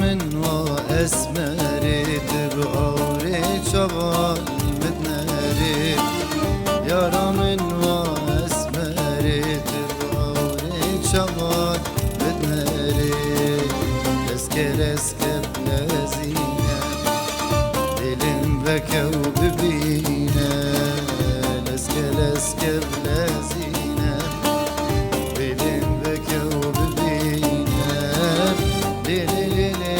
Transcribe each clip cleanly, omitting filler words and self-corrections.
من واسمري تبقوري شبال بدناري يا من واسمري تبقوري شبال بدناري اسكر بلازينة دلم بكى وببينا اسكر بلازينة دلم بكى وببينا ليلي ليلي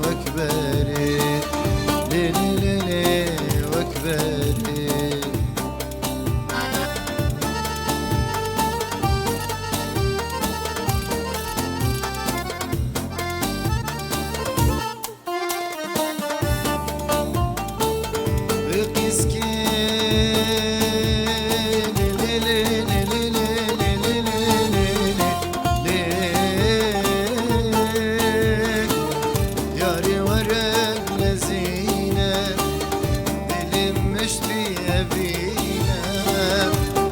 وكبري ليلي ليلي وكبري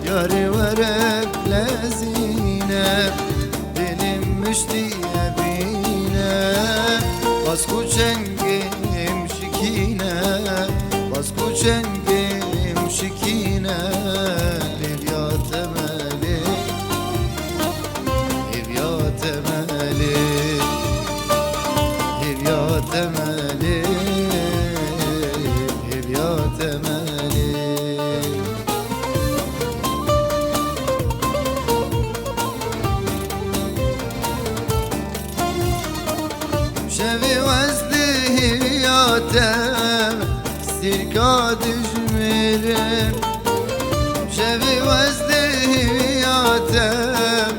ياري ورق لزينة دلم مشتية بينا باسكو چنگم شكينة باسكو چنگم شكينة لليات مالي لليات مالي لليات مالي لليات مالي شوی وزده یاتم سیرکا دجمیرم شوی وزده یاتم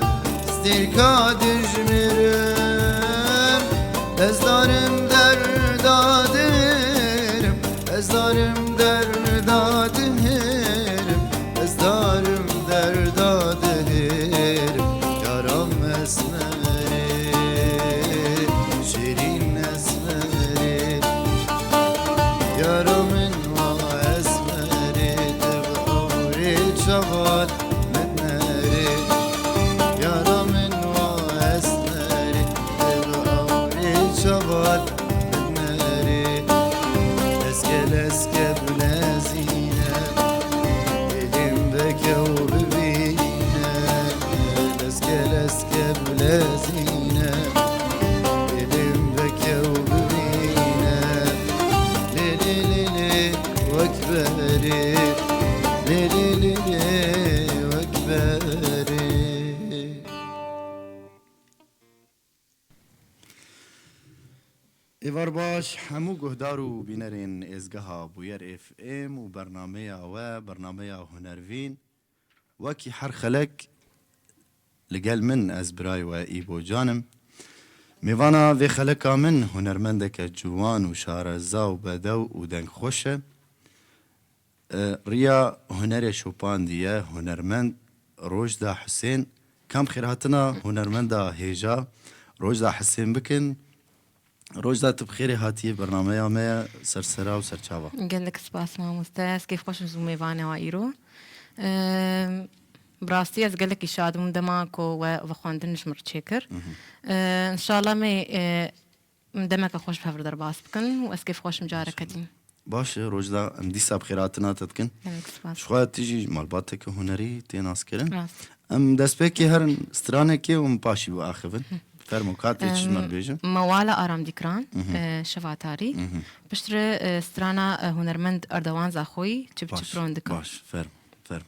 سیرکا دجمیرم از دارم دردادرم از دارم دردادرم از دارم دردادرم یارم اسمری شیرین اسمری یارم اسمری تبقوری شبال مدنری یارم اسمری تبقوری شبال مدنری اسکه بلازینه دلیم بکه و ببینه اسکه بلازینه دلیم بکه و ببینه لیلی لیلی وکبری لیلی لیلی وکبری ایوار باش همو گهدار و بینرین ازگها بویر اف ام و برنامه و برنامه هنروین وکی هر خلق لگل من از برای و ایبو جانم میوانا وی خلقا من هنرمندک جوان و شارزا و بدو و دنگ خوشه ریا هنر شوپان دیه هنرمند روجدا حسین کم خیراتنا هنرمندا هیجا روجدا حسین بکن روجدا تبخيري هاتي برنامج ما سرسرا وسرچاوا قال لك سباس ما مستاس كيف خوش زومي فانا وايرو براستي از قال لك يشاد من دماكو وخواندنش مرتشكر ان شاء الله ما دمك خوش بهفر درباس بكن واس كيف خوش مجارك دين باش روجدا ام دي ساب خيراتنا تتكن شو تيجي مالباتك هنري تيناس كرن ام دسبكي هرن سترانكي وم باشي واخفن فرموكات ايش بيجن موالا ارام ديكران شفاتاري بشتر سترانا هنرمند اردوان زاخوي تشبرون دكان باش فرم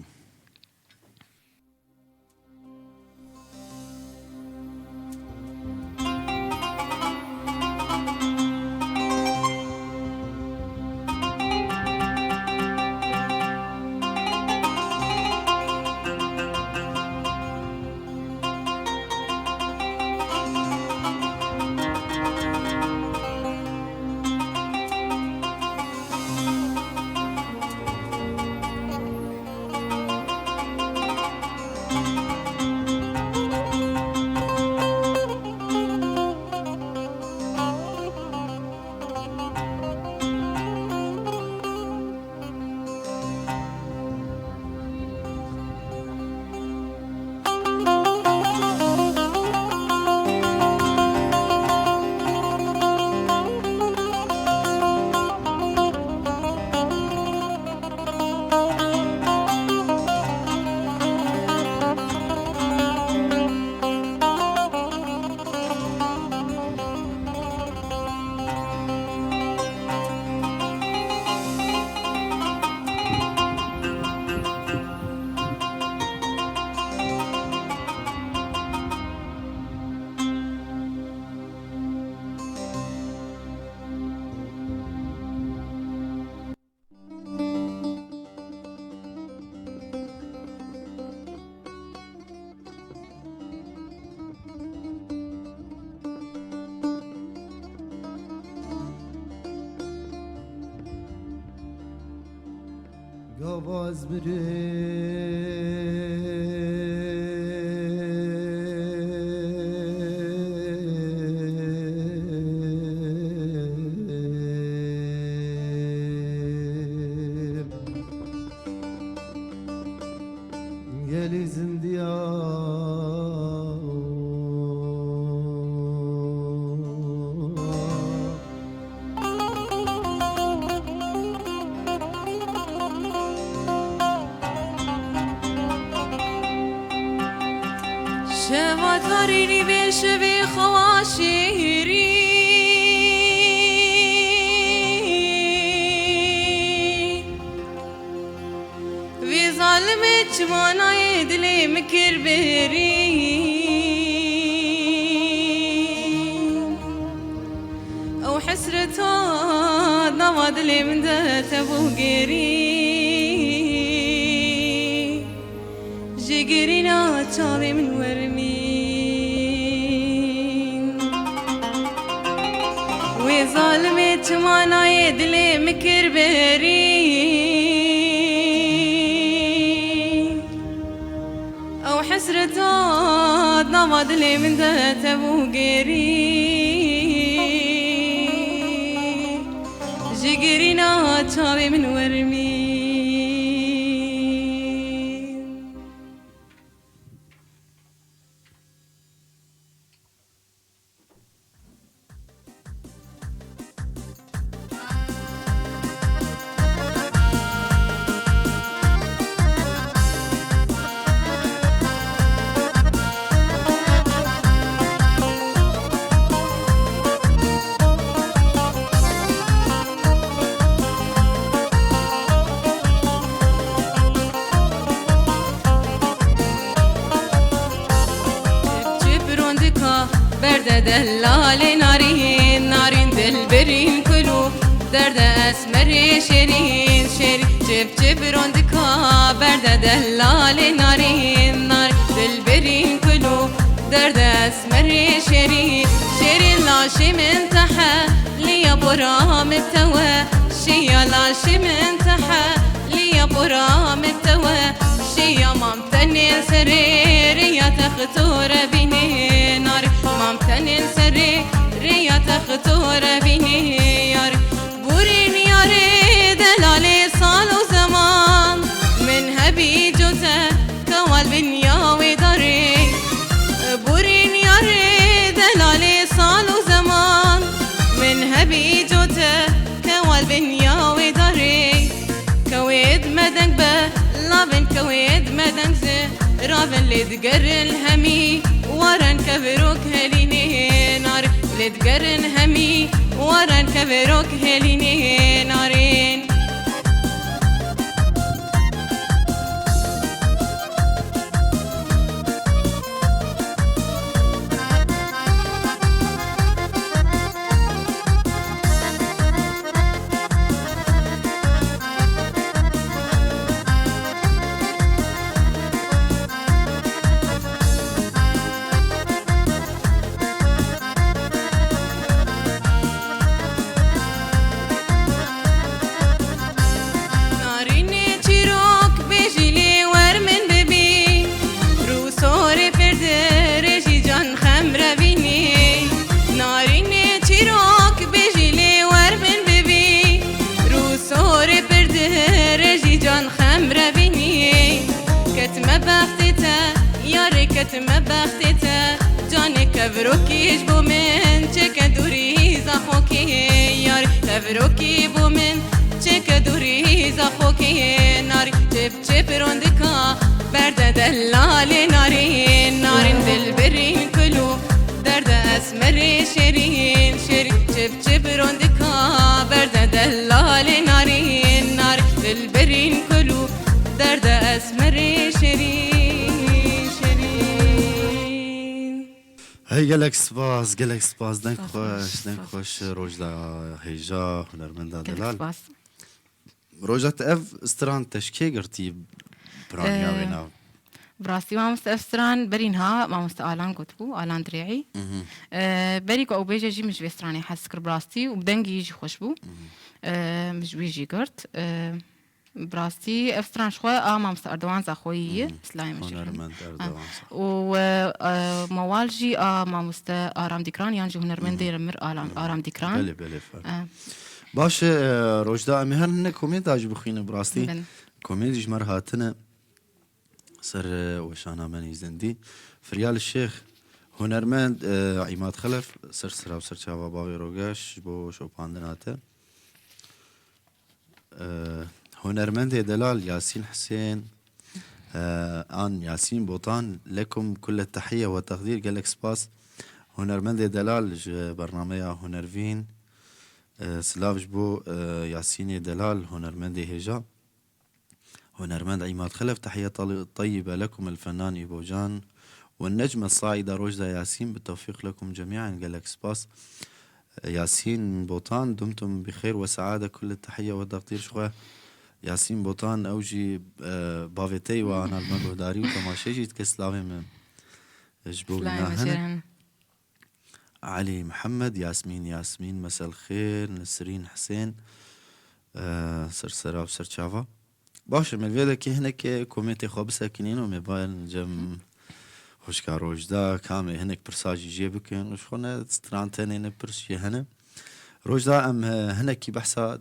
آواز بریم گلی شوا تاريني بشبي خواشيري في ظالمك وانا يدلي مكر بري او حسرتها نواد لي من ذات ابو قري جيجرينا تشالي من ورمين وظالمت مانا يدلي مكر بري او حسرتها نواد لي من ذات ابو قري جيجرينا تشالي من ورمين برد دلال نارين نارين دلبرين كلو درد اسمر شيرين شيرين جب جب روندكا برد دلال نارين نار دلبرين كلو درد اسمر شيرين شيرين لاشي من تحا ليا برام التوا شيا لاشي من تحا ليا برام التوا شيا مامتني سرير يا تختور بيني نار مامتني سرير يا تختور بيني يار بورين ياري دلالي صال وزمان من هبي جوزة كوال بنيا وداري بورين ياري دلالي صال وزمان من هبي جوزة كوال بنيا وداري كويد مدنك به لابن كويد مدنك زه رافن لتقرن همي ورن كبروك هليني نار لتقرن همي ورن كبروك هليني نارين كتم بختته جاني كبروكي جبو من چك دوری زخوكي يار كبروكي بو من چك دوری زخوكي نار چپ چپ روندكا برد دلال نارين نارين دلبرين كلو درد اسمر شيرين شيرين چپ چپ روندكا برد دلال نارين نار دلبرين كلو درد اسمر شيرين هی گلک سپاس دنگ خوش روجدا هیجا هنرمندا دلال روجت اف استران تشکی گرتی برانیا وینا براسي ما مستأفسران برينها ما مستآلان كتبو آلان دريعي بريكو أو بيجي جي مش بيستراني حسكر براستي وبدنجي يجي خوشبو مش بيجي قرت براستي افستران شخوا ما مستردوان زخويي سلاي مشي هنرمند اردوان صح وموالجي ما مست آرام ديكران يعني هنرمندي رمر آرام ديكران بله بله فرق باش روجدا امهر هن كوميد اج بخين براستي كوميد جمر هاتنا سر وشانا مني زندي فريال الشيخ هنرمند عماد خلف سر سرا وسر چاوا باوی روگاش بو شوپاندناته هنرمند دلال ياسين حسين آن ياسين بوطان لكم كل التحية والتقدير قال لك سباس هنرمند دلال برنامج هنرفين سلاف جبو ياسين دلال هنرمند هجا هنرمند عماد خلف تحية طيبة لكم الفنان إبوجان والنجمة الصاعدة روجدا ياسين بالتوفيق لكم جميعا قال لك سباس ياسين بوطان دمتم بخير وسعادة كل التحية والتقدير شخوة ياسين بوطان أوجي بافيتي وأنا المجهداري وتماشيجي تكسلاوي من جبوبنا هنا علي محمد ياسمين مساء الخير نسرين حسين سرسرا وسرشافا باشه ملویده که هنک کومیتی خواب ساکنین و میباین جم خوشکار روجدا کامل هنک پرساجی جی بکن وش خونه سترانتنی نپرس یه هنه روجدا ام هنکی بحثا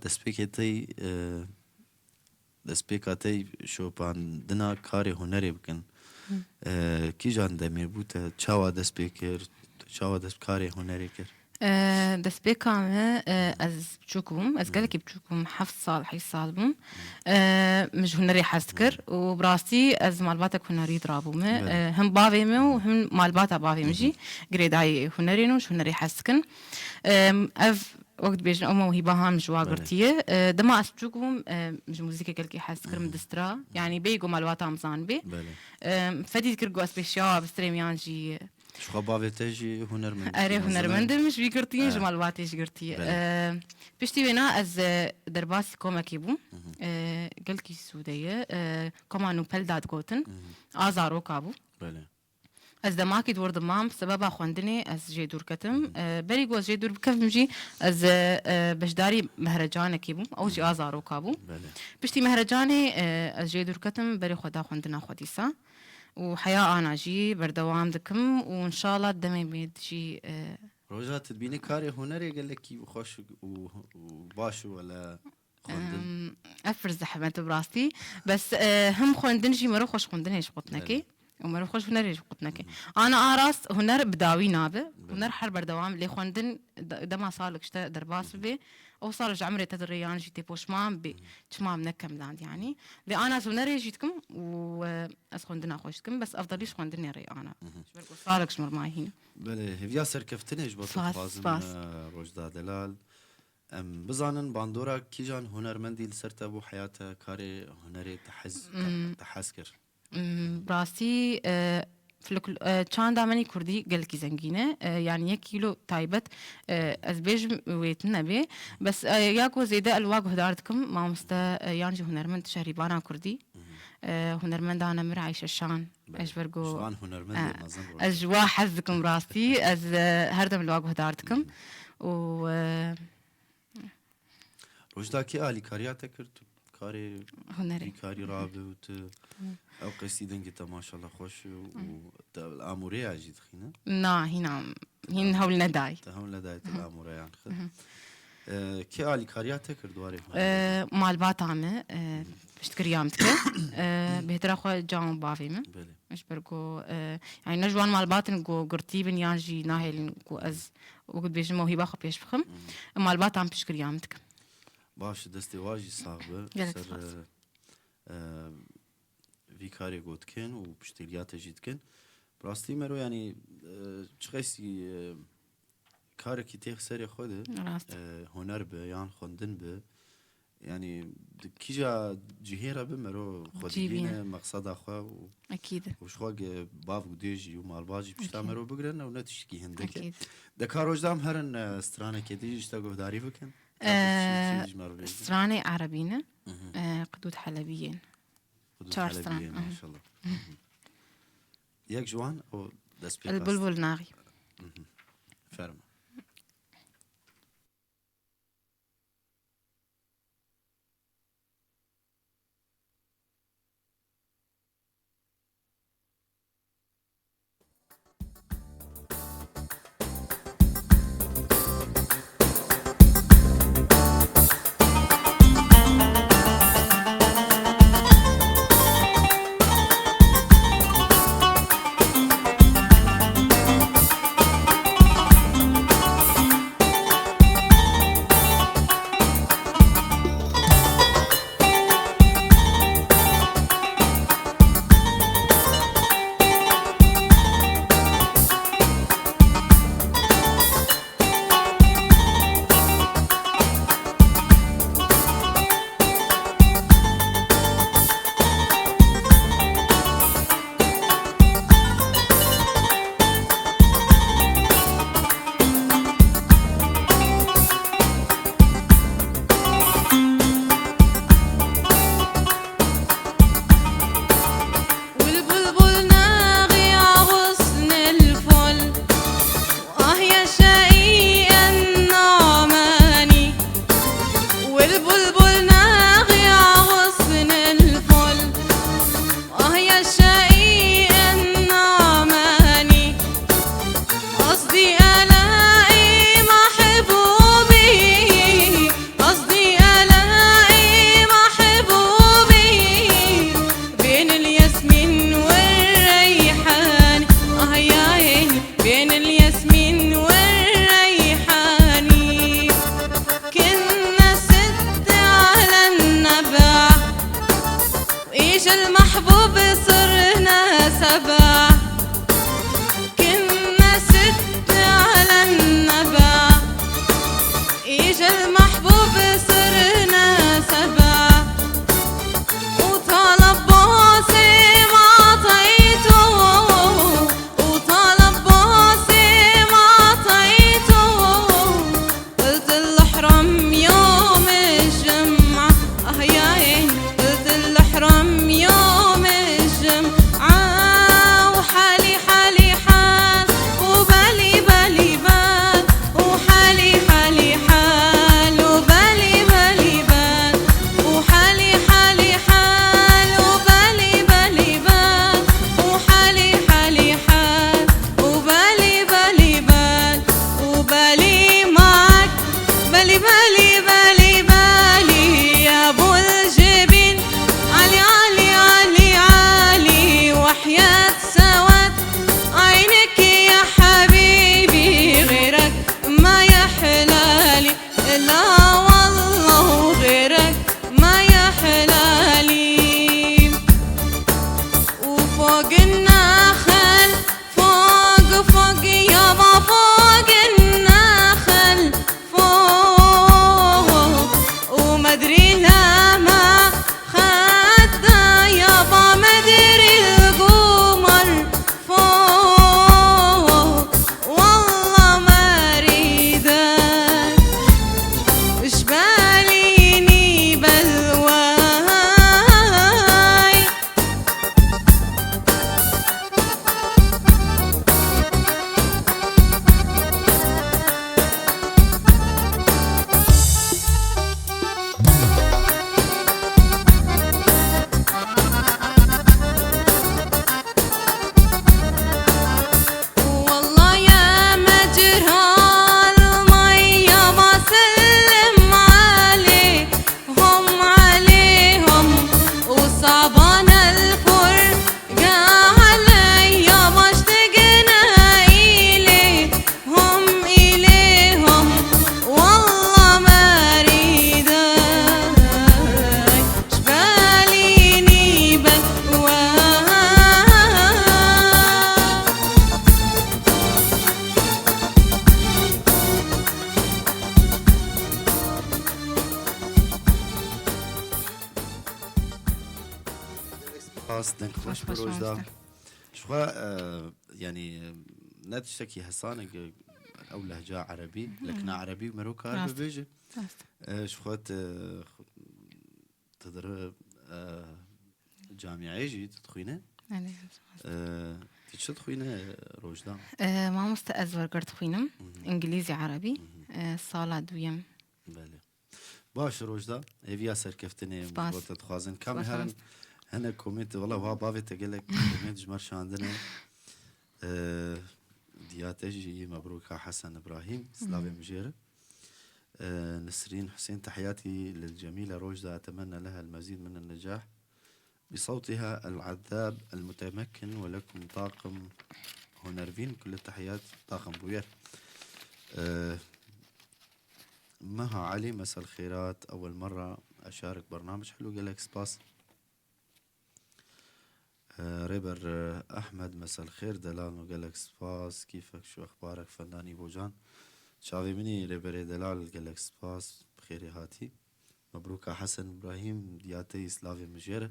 دسپیکاتی شوپان دنا کاری هنری بکن کی جان دمی بوده چاوا دسپیکر چاوا دسپکاری هنری کر دەست پێ کامە ئەس بچووک بووم ئەس گەلێکی بچووک بووم 7 ساڵ بووم مش هونەری حەز کرد و بڕاستی ئەس مالباتە هونەری درابوومە هەم باوێمە و هەم مالباتە باوێمژی گرێدای هونەرێن و هونەری حەزکن ئەف وەکت بێژن ئەو مەوهیبە هەم ژواگرتیە دەما ئەس بچووک بووم مش موزیکە گەلکی حەز کردم دسترا یعنی بێگۆ مالباتە ئەمزان بێ فەدید کرد گۆ ئەس پێشیاوە بسترێمیانجی شو بافيتاجي هنرمند أري هنرمند مش بيقرتين جمال واتيش قرتي بيشتي بينا از درباسي كوما كيبو قال كي السودية كوما نو بلداد قوتن آزارو كابو از دماكي دور دمام سببا خواندني از جي دور كتم بري قوز جي دور بكف مجي از بشداري مهرجانة كيبو او جي آزارو كابو بيشتي مهرجاني از جي دور كتم بري خدا خواندنا خوديسا وحياة أنا جي بردوام دكم وإن شاء الله دمي بيد شي روجا تدبيني كاري هنري قال لك كي وخوش وباشو ولا خوندن أفرز زحمة براستي بس هم خوندن جي مرو خوش خوندن هيش قطنكي ومرو خوش هنر هيش قطنكي أنا أراس هنر بداوي نابه هنر حر بردوام لي خوندن دما صارلك شتا درباس بي او صار عمري تدريان جيتي بوشمام بشمام نكم لاند يعني لي انا سونري جيتكم و اسخندنا خوشتكم بس افضليش خوندني ري انا صارك شمر معي هنا بله هفيا سركفتني جبط فازم روجدا دلال ام بزانن باندورا كيجان هنرمندي لسرتبو حياته كاري هنري تحسكر براسي چند دامنی کردی گلکی زنگینه يعني 1 كيلو تايبت از بيج ويتنا بي بس ياكو زيدا الواق هدارتكم ما مستا يعني هنرمند شهريبانا كردي هنرمند انا مر عايشه الشان ايش برجو شوان هنرمند اجوا حزكم راسي از هردم الواق هدارتكم و وجدا كي الي كارياتك كاري هنري كاري رابط او قصي دنجي ما شاء الله خوش والاموريه عجيت خينا نا هنا هولنا داي هولنا داي الاموريه يعني كي الي كارياتك دواري مالبات عامه بشتكر يامتك بهتر خو جام بافيمه مش برجو يعني نجوان مالبات نجو قرتيبن يانجي ناهل نجو از وقت بيج موهبه خو بيش بخم مالبات عم بشتكر يامتك باش دستي واجي صعبه سر فيكاري قوتكن وبشتريات جيتكن براستي مرو يعني تشخيسي كاركي تيخ سري خود هنر به يعني خوندن به يعني كيجا جهيرة بمرو خودين مقصد اخوا اكيد وش خو باف وديجي ومالباجي بشتامرو بقرن ونتشكي هندك دكاروج دام هرن استرانه كدي اشتاقو داري بكن استرانه عربينه قدود حلبيين حلبيين ما شاء الله ياك جوان او البلبل ناغي فرما سپاس دنك خوش خوش بروجدا ماستر. شخوا يعني لا تشتكي هسانك او لهجة عربي لكن عربي ومروكا راست. بيجي راست. شخوات تدرب جامعة جي تدخينه تدخينه روجدا ما مستأزور قرد خوينم إنجليزي عربي صالة دويم بله باش روجدا هيفيا سركفتني سباس. مزبوطة تخوازن كامل سباس هرن ماستر. هنا كومنت والله وها بافي تقلك كومنت جمرش عندنا دياتجي مبروك حسن ابراهيم سلافي مجيرة نسرين حسين تحياتي للجميلة روجدا أتمنى لها المزيد من النجاح بصوتها العذاب المتمكن ولكم طاقم هونرفين كل التحيات طاقم بوير مها علي مساء الخيرات أول مرة أشارك برنامج حلو جالكس باس ريبر أحمد مساء الخير دلال جالكس باس كيفك شو أخبارك فناني بوجان شافي مني ريبر دلال جالكس باس بخير هاتي مبروك حسن إبراهيم دياتي سلافي مجيرة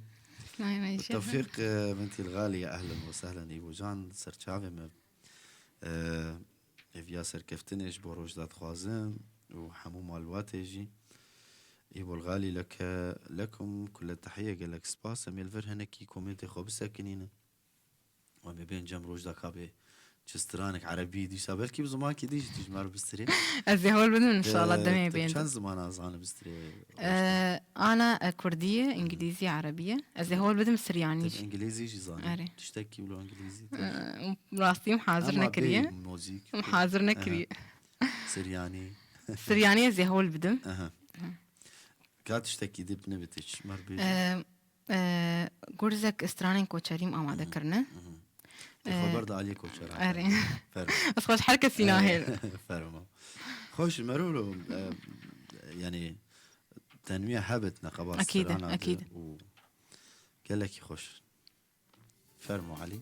بالتوفيق بنتي الغالية أهلا وسهلا إيبو جان سر شافي إفيا سر كفتنش بروج داد خوازم وحمو مالواتيجي إيبو الغالي لكم كل التحية قالك سباس أميل فر هنكي كومنتي خوب ساكنين وما بين جم روج دا كابي چسترانك عربي دي سابل كي بزمان كي ديش تجمر بستري الزهول بدون إن شاء الله الدمي كان بين زمان أزعنا بستري أنا كردية إنجليزية عربية الزهول بدون سرياني إنجليزي جزاني أري. تشتكي بلو إنجليزي راستي محاضر نكرية موزيك محاضر نكرية سرياني سريانية الزهول بدون أها كات تشتكي دي بنبتش مر بيجي جورزك استرانين كوتشاريم آماده کرنه خبر ده عليك وشرع آره بس خوش حركة سيناهل فرما خوش مرولو يعني تنمية هبت نقبار أكيد أكيد قال لك خوش فرمو علي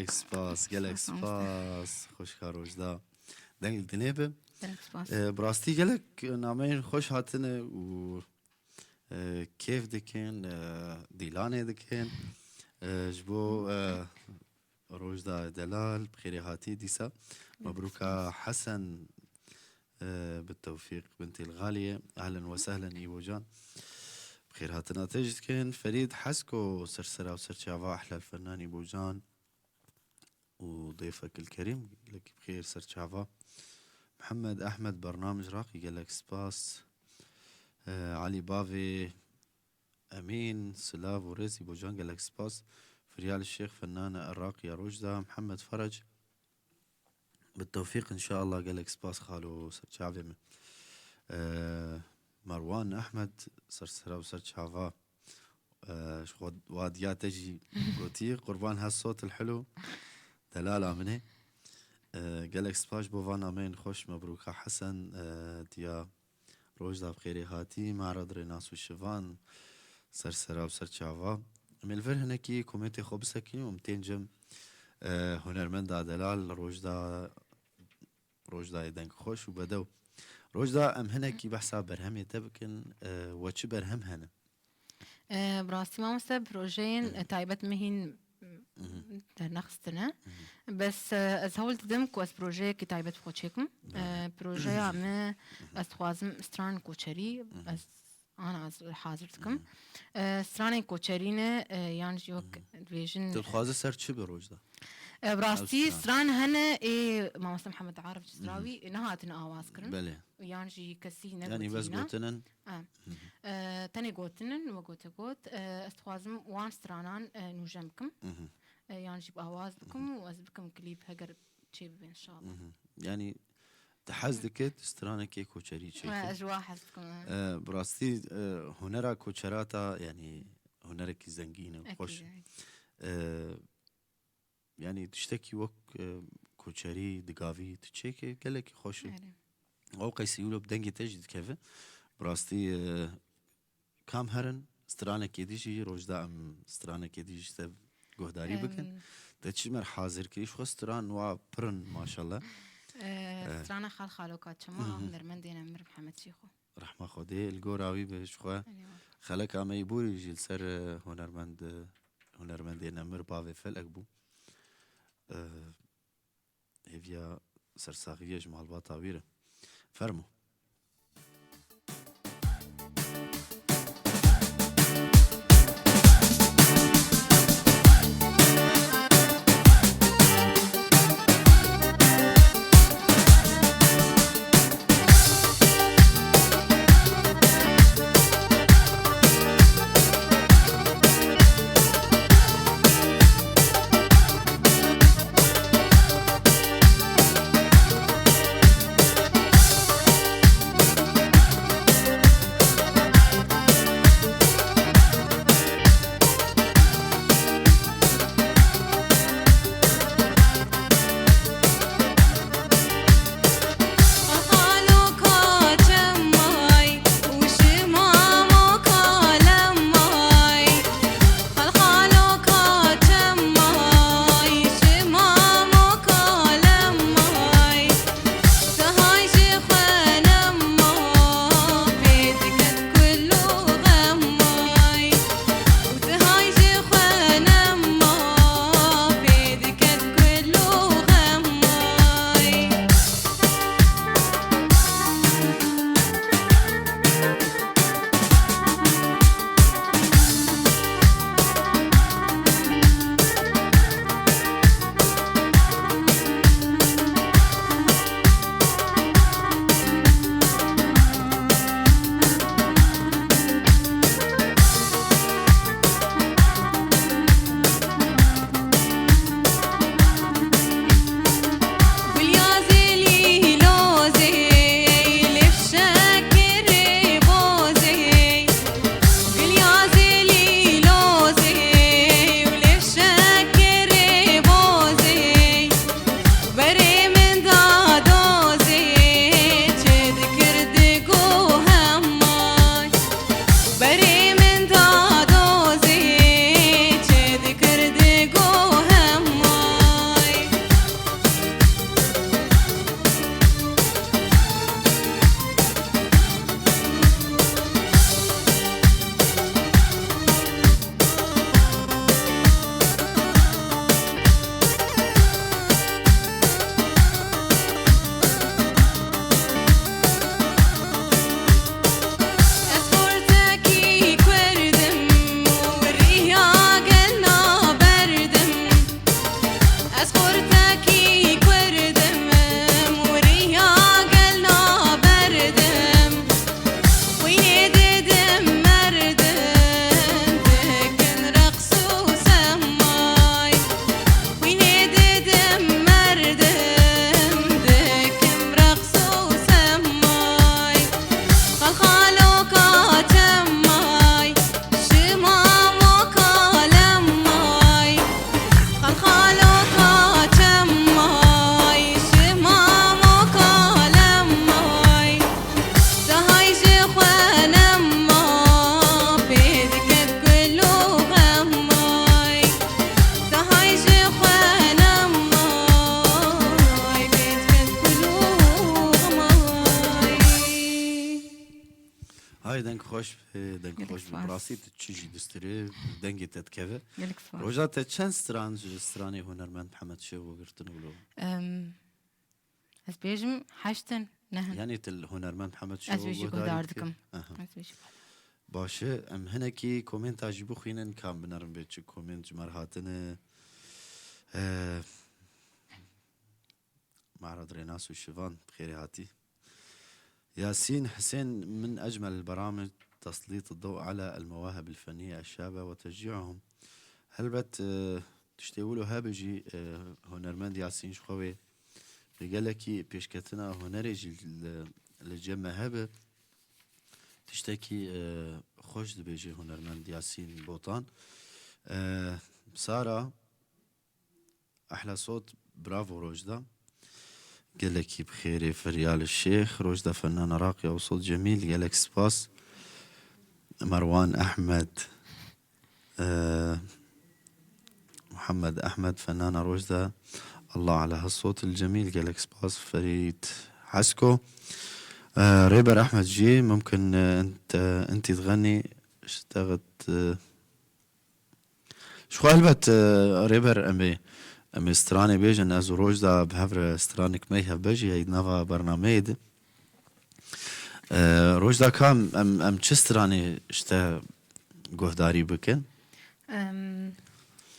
قالك سباس قالك سباس خوش كاروجدا دنگ دنيبه دلك سباس براستي قالك نامين خوش هاتنا و كيف دكين ديلاني دكين جبو روجدا دلال بخير هاتي ديسا مبروك حسن بالتوفيق بنتي الغالية أهلا وسهلا إيبوجان بخير هاتنا تجدكن فريد حسكو سرسرة وسرشافا أحلى الفنان إيبوجان وضيفك الكريم لك بخير سرشافا محمد أحمد برنامج راقي قال لك سباس علي بافي أمين سلاف ورزي بوجان قال لك سباس فريال الشيخ فنانة الراقية رجدة محمد فرج بالتوفيق إن شاء الله قال لك سباس خالو سرشافي مروان أحمد سرسرة وسرشافا واديا تجي قوتي قربان هالصوت الحلو دلالة منه قال لك سباش بوفانا مين خوش مبروك حسن ديا روجدا بخيري هاتي معرض ريناس والشفان سرسرة وسرشافا من الفر هناكي كوميتي خوبسكي ومتين جم هنرمندا دلال روجدا يدنك خوش وبدو روجدا ام هناكي بحساب برهم يتبكن وچ برهم هنا براستي ما مستر بروجين تايبت مهين در نخستنا بس از هول تدمك واس بروجي كي تايبت بخوشيكم بروجي عم از خوازم استران كوچري از انا از حاضرتكم استران كوچرينه يعني جوك فيجن تخواز سر چه بروجدا براستي استران هنا اي ما مستر محمد عارف جسراوي نهاتنا اواز كرن بله يعني جي كسينا يعني بس قوتنن تاني قوتنن وقوت قوت استخوازم وان استرانان نوجمكم يعني جيب آواز بكم وأز بكم كليب هجر شيء إن شاء الله يعني تحزدكت استرانك كوچري شيء أجواء حزكم براستي هنرا كوچراتا يعني هنرك زنجينة وخوش يعني تشتكي وك كوچري دقافي تشيكي قالك خوش او قيس يقولوا بدنجي تجد كيف براستي كام هرن استرانك يديجي روجدا ام استرانك يديجي تب قهداري بكن تشمر حاضر كيش خستران وا برن ما شاء الله استرانا خال خالوكات شما هنرمن دينا مر محمد شيخو رحمة خدي الجوراوي بشخوا خلك عم يبوري جيل سر هنرمند دينا مر بافي فلك بو هيفيا سرساغية جمال باطاويرة فرمو هاي دنگ خوش دنگ گلک خوش سپاس. براسی تچیجی دستری دنگی تدکوه گلک سپاس. روژا تا چند سترانی هنرمند محمد شو گرتن ولو از بیجم هشتن نهن یعنی تل هنرمند محمد شو از بیجی گهدار دکم آها. از بیجی باشه ام هنکی کومنت آجی بخوینن کام بنرم بیت چه کومنت جمر هاتن معرض ريناس وشيفان بخير هاتي ياسين حسين من أجمل البرامج تسليط الضوء على المواهب الفنية الشابة وتشجيعهم هل بت تشتغلوا هابجي هنرمند ياسين شخوي رجالكي بيشكتنا هنرجي لجمع هبه تشتكي خوش دبيجي هنرمند ياسين بوطان سارة أحلى صوت برافو روجدا قال لك بخير فريال الشيخ روجدا فنانة راقية وصوت جميل قال لك سباس مروان أحمد محمد أحمد فنانة روجدا الله على هالصوت الجميل قال لك سباس فريد حسكو ريبر أحمد جي ممكن أنت تغني اشتغلت شو قلبت ريبر أمي ستراني بيجن أزو روجدا بهفر سترانك ميها بيجي هيد نافا برنامج روجدا كام أم چستراني اشتا گهداری بکن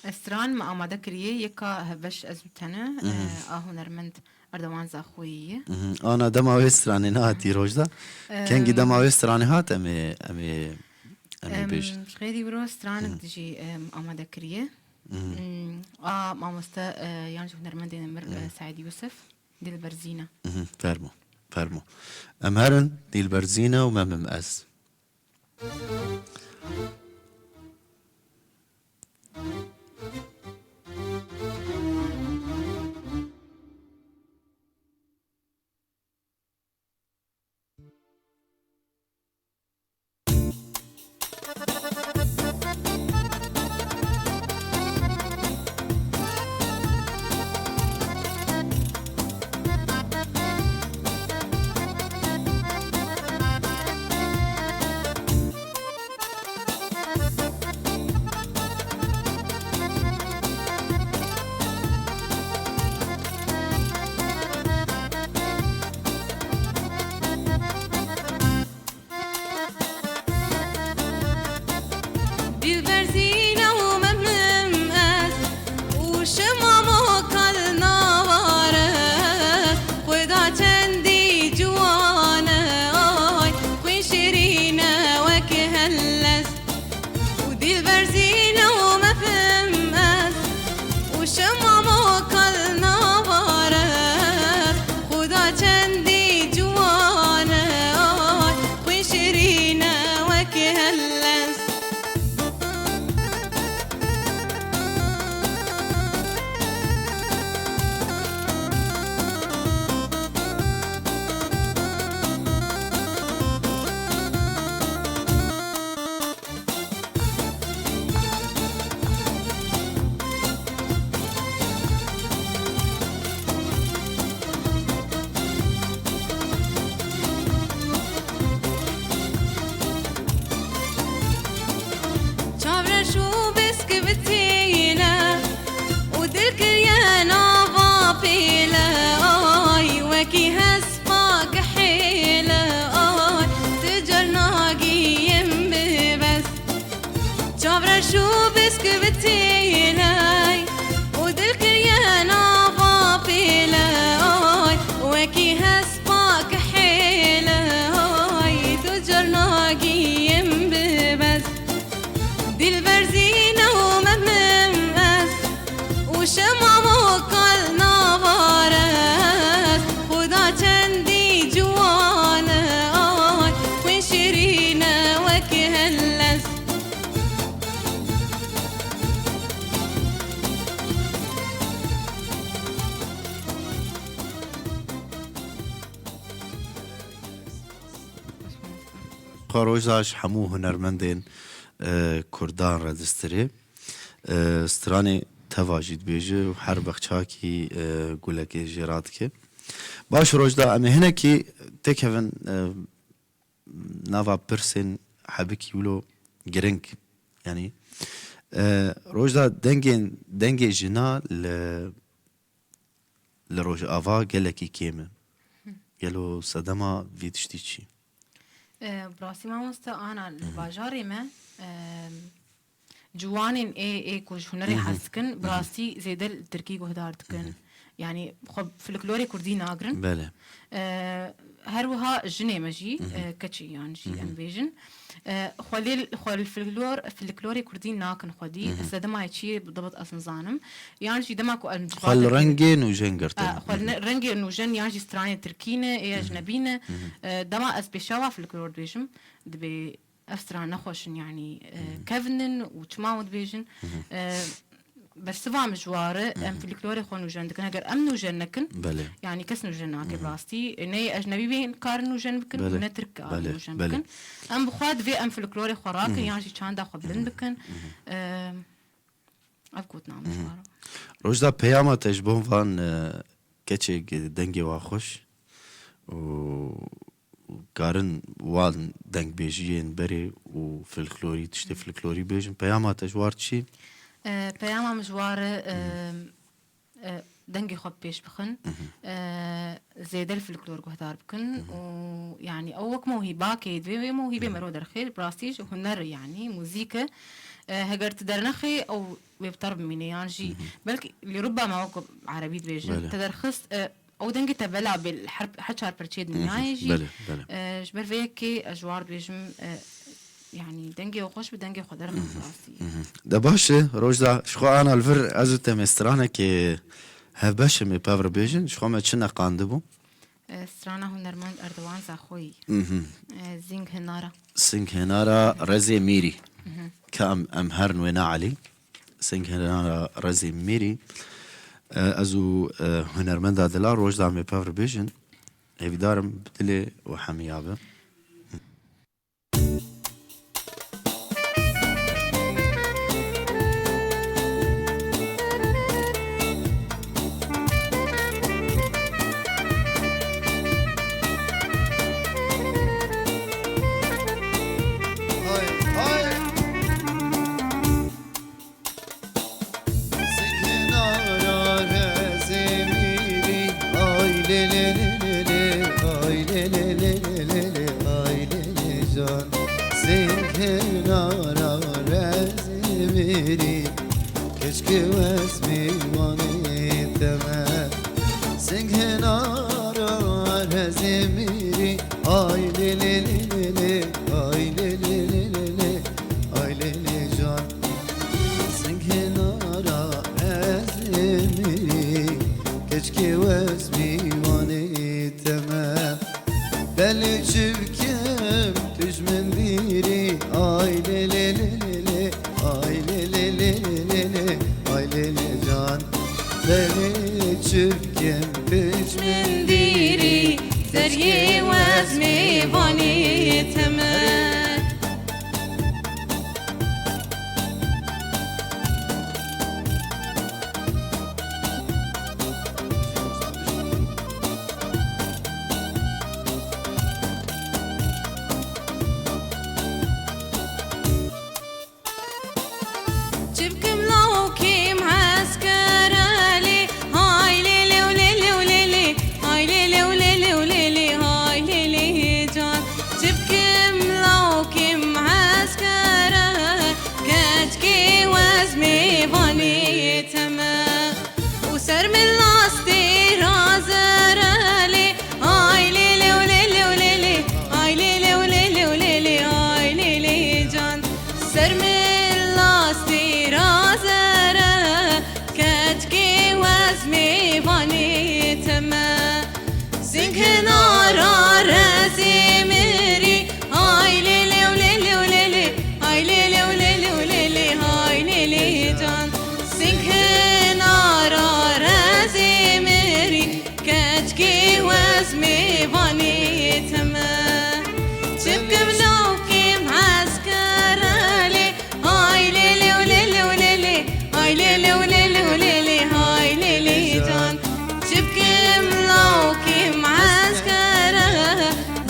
استران ما آماده کریه یکا هبش از تنه هنرمند اردوان زاخویه أنا دماوي ستراني نهاتي روجدا كنجي دماوي ستراني هات أمي بيج شغيدي برو استرانك تجي آماده کریه مامستا يعني هنرمند نمر سعيد يوسف دي البرزينة فرمو أمهرن دي البرزينة ومام أس روجداش حمو هنرمندين كردان ردستري ستراني تواجد بيجي وحربخ شاكي قولك جيراتك باش روجدا أمي هناكي تكفن نافا برسن حبك يولو جرينك يعني روجدا دنجي جنا لروج آفا قالكي كيمه قالوا صدمة في تشتيشي براسي ما مستا أنا الباجاري ما جوانين اي كوش هنري حسكن براسي زيدل التركي قهدار تكن يعني خب فلكلوري كردي ناقرن بله هروها جني مجي كتشي يعني جي انفيجن خليل فلكلوري كردي ناكن خدي استدما يشي بالضبط اصلا زانم يعني جي دماكو خل رنجين وجنجرتين خل رنجين وجن يعني جي ستراني تركينه اي اجنبينه دما اس بشوا فلكلور بيجم دبي أفسران نخوشن يعني كافنن وتماود بيجن بس سبع مجوارة أم فلكلوري خونو جن دكنا غير أمنو جنكن يعني كسنو جن براستي ني أجنبي بين كارنو جن بكن ونترك كارنو جن بكن أم بخواد في أم فلكلوري خوراكن يعني شي كان دا خبلن بكن أفكوت نعم مجوارة روجدا بياما تجبون فان كتشي دنجي واخوش وكارن وان دنگ بيجين بري وفلكلوري تشتي فلكلوري بيجن بياما تجوار تشي بياما مجوار دنگي خوب بيش بخن زيد الفلكلور قهدار بكن ويعني اوك موهبة كيد في موهبة مرو درخيل براستيج وهنر يعني موزيكا هجر تدرنخي او بيبطرب مني يعني جي بلكي لربما وقب عربي بيجن تدرخص او دنگي تبلع بالحرب حشار برشيد نهاية جي جبر فيكي اجوار بيجم يعني دنگي وخوش بدنگي خدر خاصي دباشه روجدا شخو انا الفر ازو تمسترانه كي هباش مي بافر بيجن شخو ما تشنا قاندبو استرانا هنرمند اردوان زاخوي زينغ هنارا رزي ميري كام امهرن وينا علي زينغ هنارا رزي ميري ازو هنرمندا دلار روجدا مي بافر بيجن ايفدارم بدلي وحميابه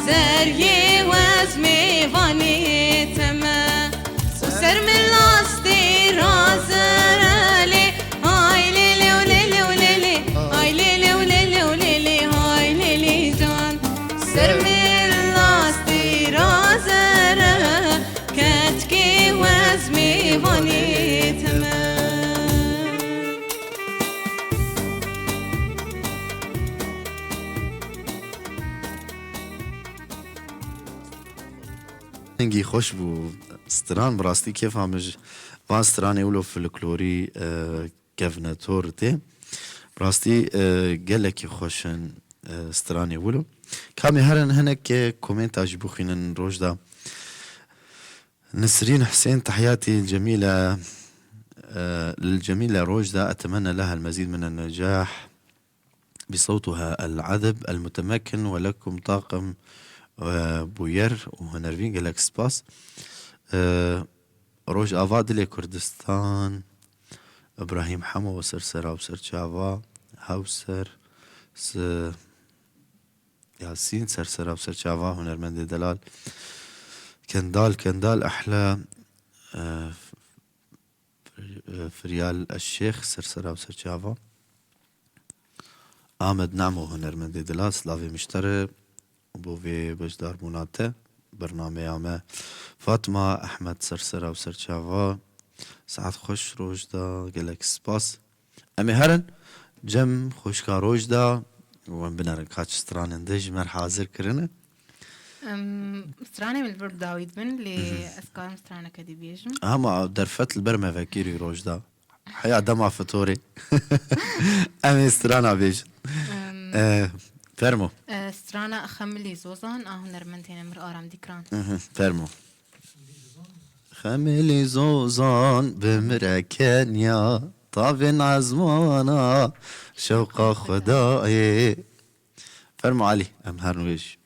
زريي وزمي سرم لاستي رازرالي هاي ليلي وليلي وليلي هاي ليلي وليلي وليلي هاي ليلي جان سرم لاستي رازرالي كتكي وزمي باني تمام. انگی خوش بو ستران براستی کیف همش وان ستران اولو فلکلوری گفنتور ته براستی گلکی خوشن ستران اولو کامی هرن هنک کومنت اج بخینن روجدا نسرين حسين تحياتي الجميلة للجميلة روجدا أتمنى لها المزيد من النجاح بصوتها العذب المتمكن ولكم طاقم بوير وهنرفين قالك سباس روج آفادلي كردستان إبراهيم حمو وسرسرة وسرشافا هاوسر ياسين سرسرة وسرشافا هنرمندي دلال كندال أحلى فريال الشيخ سرسرة وسرشافا آمد نعمو هنرمندي دلال سلافي مشتري بوفي بجدار بوناته برنامه عمه فاطمة أحمد سرسرة وسرشافا ساعت خوش روجدا قلك سباس أمي هرن جم خوشكا روجدا وان بنارن كاتش ستران اندج مر حاضر كرنه سترانه من البرب داويد بن لأسكار سترانه كدي بيجم اما درفت البرمة فكيري روجدا حيا دمع فطوري أمي سترانا بيج فرمو سترانه أخملي زوزان هنرمندين امر آرام ديكران فرمو خملي زوزان بمركنيا طابن عزمانا شوق خدائي فرمو علي أم هرنويش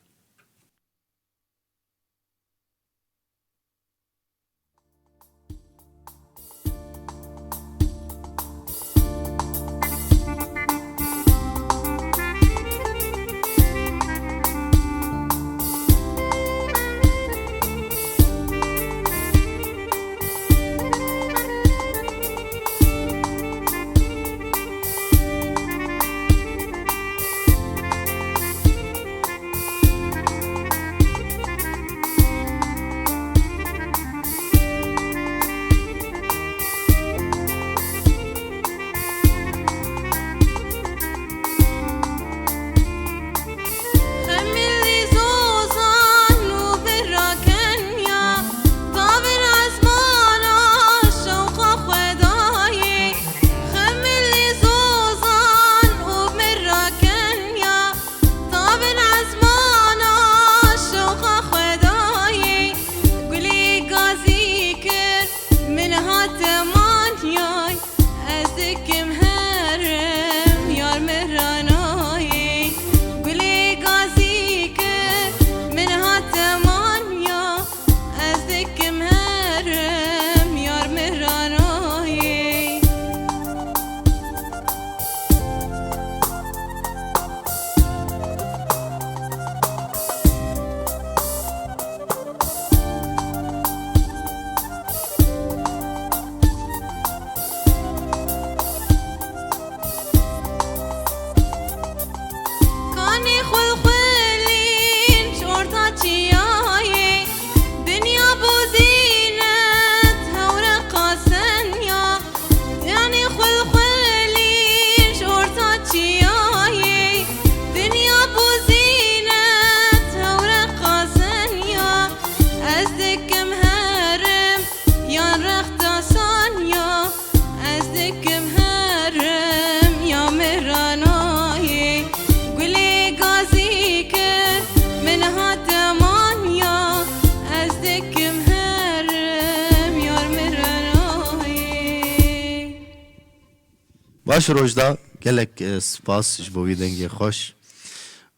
باش روجدا قالك سباس جبوي دنجي خوش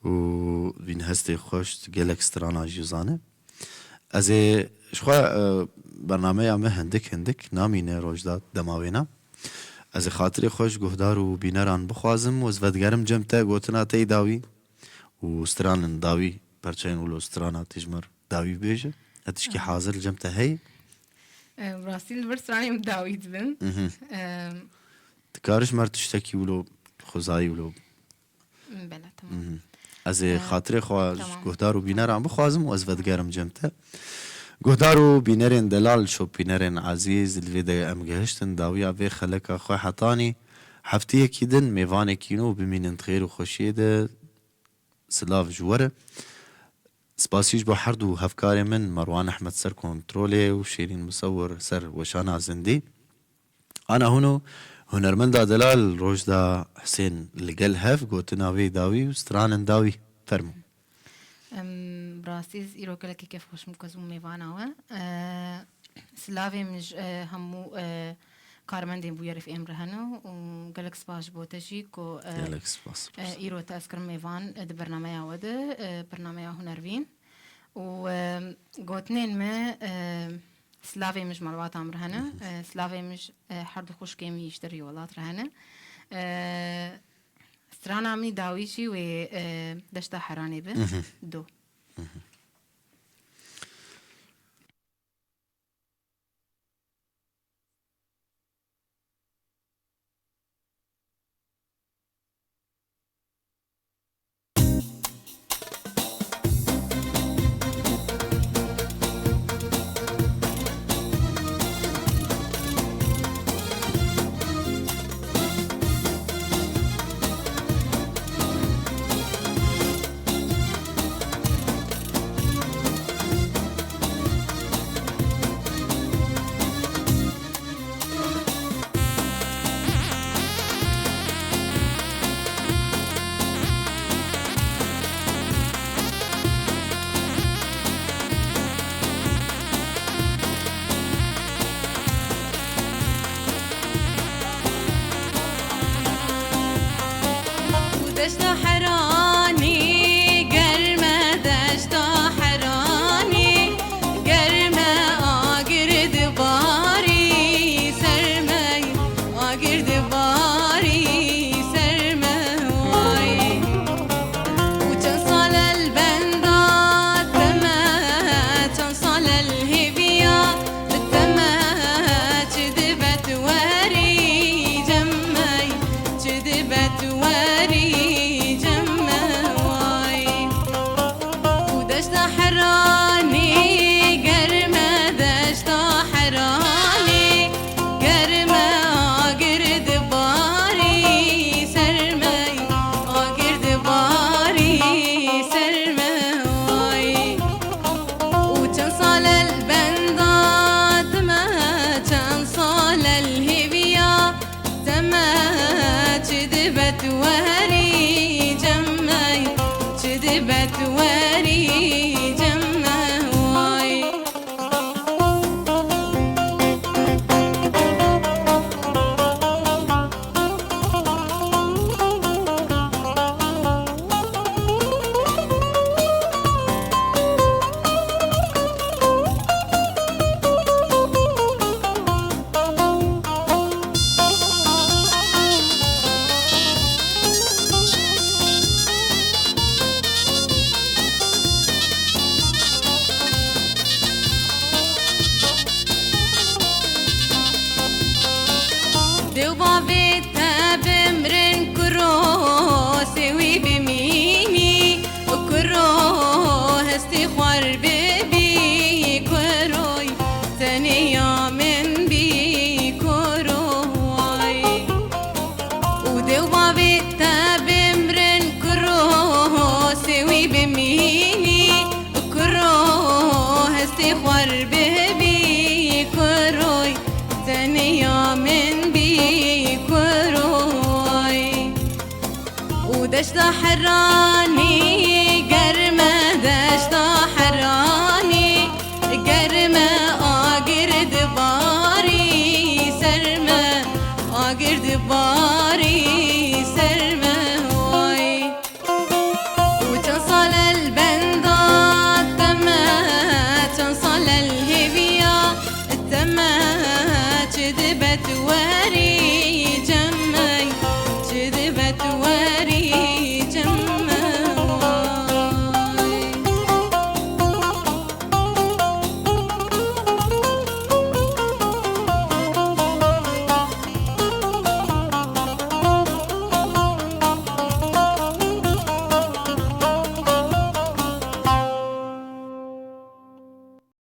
وبين هستي خوش قالك سترانا جيزانه ازي شخوا برنامه عمه هندك نامينه روجدا دماوينا از خاطر خوش گهدار و بینران بخوازم و زودگرم جمته گوتنا تی داوی و ستران داوی پرچین ولو سترانا تجمر داوی بیجه اتشکی حاضر جمته هی براسي البرسراني مداويت بن تكارش مر تشتكي ولو خوزایی ولو بلا تمام از خاطر خواهش تمام. گهدار و بینر هم بخوازم و از ودگرم جمته گهدار و بینرین دلال شو بینرین عزیز الویده ام گهشتن داویا وی خلکا خواه حطانی هفته کیدن میوان کینو بمینن خیر و خوشی ده سلاف جوره سپاسیش با هر دو هفکار من مروان احمد سر کنتروله و شیرین مصور سر وشانا زندی انا هونو هنرمند دلال روجدا حسين لقل هف قوت ناوي داوي وستران داوي فرمو براسيز إيرو كلكي كيف خوش مكزوم ميوانا سلافي مش همو كارمندين بو يعرف إم رهنو وقالك سباش بو تجيكو يالك سباس إيرو تأذكر ميوان ده برنامج وده برنامج هنرفين وقوتنين ما سلافي مش مالوات عم رهنا سلافي مش حرد خوش كيمي يشتري ولات رهنا ستران عمي داويشي و دشتا حراني به دو دشتا حراني قرمة دشتا حراني قرمة آقرد باري سرمي آقرد باري سرمي واي وتنصال البندات تما تنصال الهبية تما تدبت وري جمي تدبت وري وري جمعي جذبت وري جمعي دشتا حراني